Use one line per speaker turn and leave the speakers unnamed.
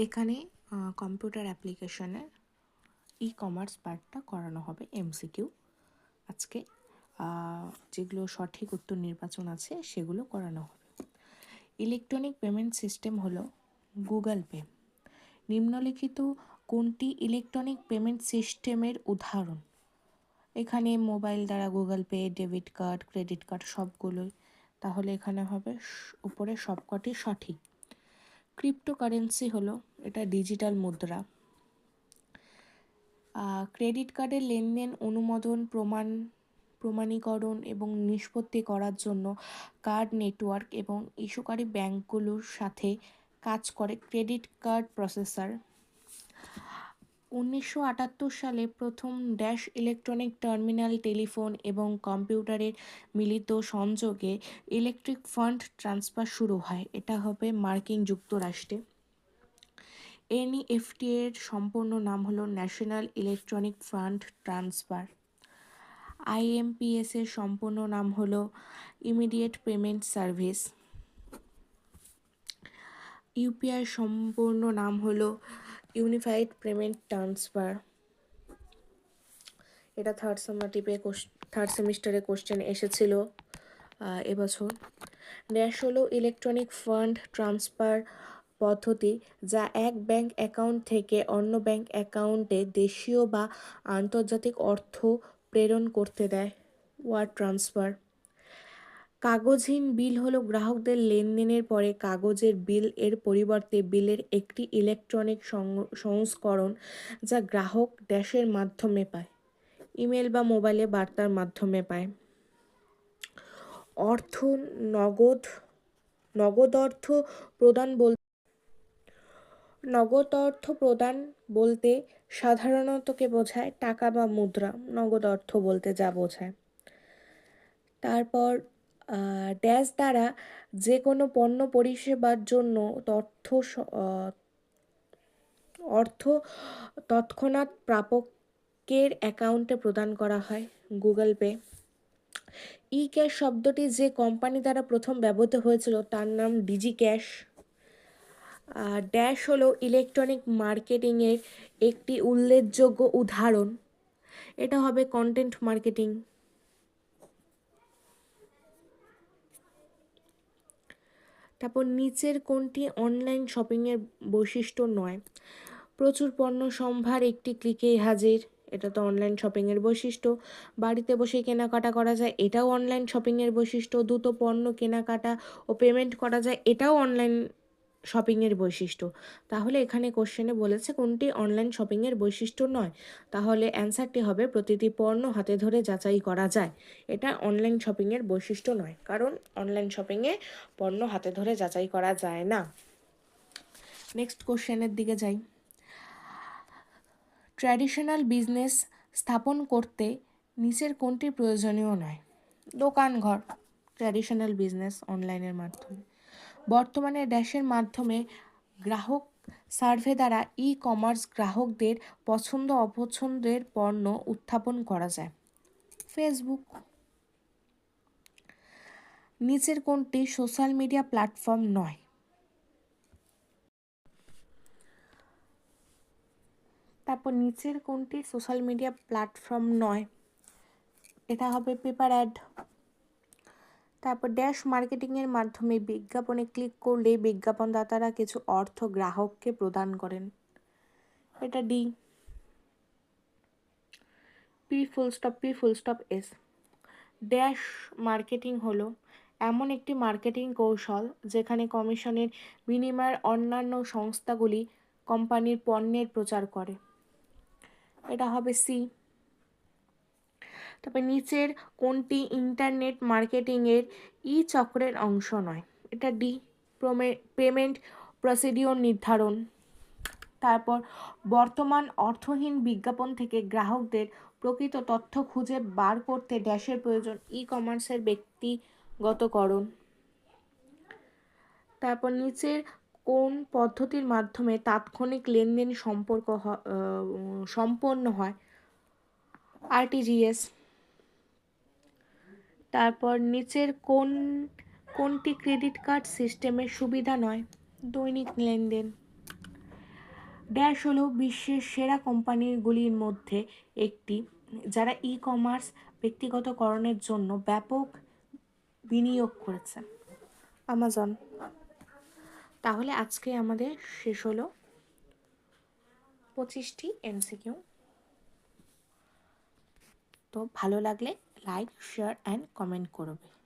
এখানে কম্পিউটার অ্যাপ্লিকেশনের ই-কমার্স পার্টটা করানো হবে এমসিকিউ আজকে। যেগুলো সঠিক উত্তর নির্বাচন আছে সেগুলো করানো হবে। ইলেকট্রনিক পেমেন্ট সিস্টেম হলো গুগল পে। নিম্নলিখিত কোনটি ইলেকট্রনিক পেমেন্ট সিস্টেমের উদাহরণ? এখানে মোবাইল দ্বারা Google pay, debit card, credit card সবগুলোই, তাহলে এখানে হবে উপরে সবকটি সঠিক। ক্রিপ্টোকারেন্সি হলো এটা ডিজিটাল মুদ্রা। ক্রেডিট কার্ডের লেনদেন অনুমোদন প্রমাণীকরণ এবং নিষ্পত্তি করার জন্য কার্ড নেটওয়ার্ক এবং ইস্যুকারী ব্যাংকগুলোর সাথে কাজ করে ক্রেডিট কার্ড প্রসেসর। 1978 সালে প্রথম ড্যাশ ইলেকট্রনিক টার্মিনাল টেলিফোন এবং কম্পিউটারের মিলিত সংযোগে ইলেকট্রিক ফান্ড ট্রান্সফার শুরু হয়। এটা হবে মার্কিন যুক্তরাষ্ট্রে। এনইএফটি এর সম্পূর্ণ নাম হলো national electronic fund transfer. IMPS এর সম্পূর্ণ নাম হলো ইমিডিয়েট পেমেন্ট সার্ভিস। ইউপিআই সম্পূর্ণ নাম হলো ইউনিফাইড পেমেন্ট ট্রান্সফার। এটা থার্ড সেমিস্টারে কোশ্চেন এসেছিল এবছর। ড্যাশ হলো ইলেকট্রনিক ফান্ড ট্রান্সফার পদ্ধতি যা এক ব্যাংক অ্যাকাউন্ট থেকে অন্য ব্যাংক অ্যাকাউন্টে দেশীয় বা আন্তর্জাতিক অর্থ প্রেরণ করতে দেয়। War transfer. কাগজহীন বিল হলো গ্রাহকদের লেনদেনের পরে কাগজের বিল এর পরিবর্তে বিলের একটি ইলেকট্রনিক সংস্করণ যা গ্রাহক ড্যাশের মাধ্যমে পায়, ইমেল বা মোবাইলে বার্তার মাধ্যমে পায়। অর্থ নগদ অর্থ প্রদান বলতে সাধারণত কে বোঝায়? টাকা বা মুদ্রা। নগদ অর্থ বলতে যা বোঝায়। তারপর ড্যাশ দ্বারা যে কোনো পণ্য পরিষেবার জন্য অর্থ তৎক্ষণাৎ প্রাপকের অ্যাকাউন্টে প্রদান করা হয়। Google pay. ই ক্যাশ শব্দটি যে কোম্পানি দ্বারা প্রথম ব্যবহৃত হয়েছিল তার নাম ডিজি ক্যাশ। ড্যাশ হলো ইলেকট্রনিক মার্কেটিংয়ের একটি উল্লেখযোগ্য উদাহরণ। এটা হবে কন্টেন্ট মার্কেটিং। তারপর নিচের কোনটি অনলাইন শপিংয়ের বৈশিষ্ট্য নয়? প্রচুর পণ্য সম্ভার একটি ক্লিকেই হাজির, এটা তো অনলাইন শপিংয়ের বৈশিষ্ট্য। বাড়িতে বসে কেনাকাটা করা যায়, এটাও অনলাইন শপিংয়ের বৈশিষ্ট্য। দ্রুত পণ্য কেনাকাটা ও পেমেন্ট করা যায়, এটাও অনলাইন শপিংয়ের বৈশিষ্ট্য। তাহলে এখানে কোশ্চেনে বলেছে কোনটি অনলাইন শপিংয়ের বৈশিষ্ট্য নয়, তাহলে অ্যান্সারটি হবে প্রতিটি পণ্য হাতে ধরে যাচাই করা যায়। এটা অনলাইন শপিংয়ের বৈশিষ্ট্য নয়, কারণ অনলাইন শপিংয়ে পণ্য হাতে ধরে যাচাই করা যায় না। নেক্সট কোশ্চেনের দিকে যাই। ট্র্যাডিশনাল বিজনেস স্থাপন করতে নিচের কোনটি প্রয়োজনীয় নয়? দোকানঘর। ট্র্যাডিশনাল বিজনেস অনলাইনের মাধ্যমে। বর্তমানে ড্যাশের মাধ্যমে গ্রাহক সার্ভে দ্বারা ই কমার্স গ্রাহকদের পছন্দ অপছন্দের পণ্য উত্থাপন করা যায়। ফেসবুক। নিচের কোনটি সোশ্যাল মিডিয়া প্ল্যাটফর্ম নয়? তারপর নিচের কোনটি সোশ্যাল মিডিয়া প্ল্যাটফর্ম নয়? এটা হবে পেপার অ্যাড। তারপর ড্যাশ মার্কেটিংয়ের মাধ্যমে বিজ্ঞাপনে ক্লিক করলে বিজ্ঞাপনদাতারা কিছু অর্থ গ্রাহককে প্রদান করেন। এটা D. P full stop S. Dash marketing হলো এমন একটি মার্কেটিং কৌশল যেখানে কমিশনের বিনিময়ে অন্যান্য সংস্থাগুলি কোম্পানির পণ্যের প্রচার করে। এটা হবে সি। তবে নিচের কোনটি ইন্টারনেট মার্কেটিংয়ের ই চক্রের অংশ নয়? এটা ডি। পেমেন্ট প্রসিডিওর নির্ধারণ। তারপর বর্তমান অর্থহীন বিজ্ঞাপন থেকে গ্রাহকদের প্রকৃত তথ্য খুঁজে বার করতে ড্যাশের প্রয়োজন ই কমার্সের ব্যক্তিগতকরণ। তারপর নিচের কোন পদ্ধতির মাধ্যমে তাৎক্ষণিক লেনদেন সম্পন্ন হয়? আরটিজিএস। তারপর নিচের কোনটি ক্রেডিট কার্ড সিস্টেমের সুবিধা নয়? দৈনিক লেনদেন। ড্যাশ হলো বিশ্বের সেরা কোম্পানিগুলির মধ্যে একটি, যারা ই কমার্স ব্যক্তিগতকরণের জন্য ব্যাপক বিনিয়োগ করেছে। আমাজন। তাহলে আজকে আমাদের শেষ হলো 25টি এমসিকিউ। তো ভালো লাগলে লাইক, শেয়ার অ্যান্ড কমেন্ট করবে।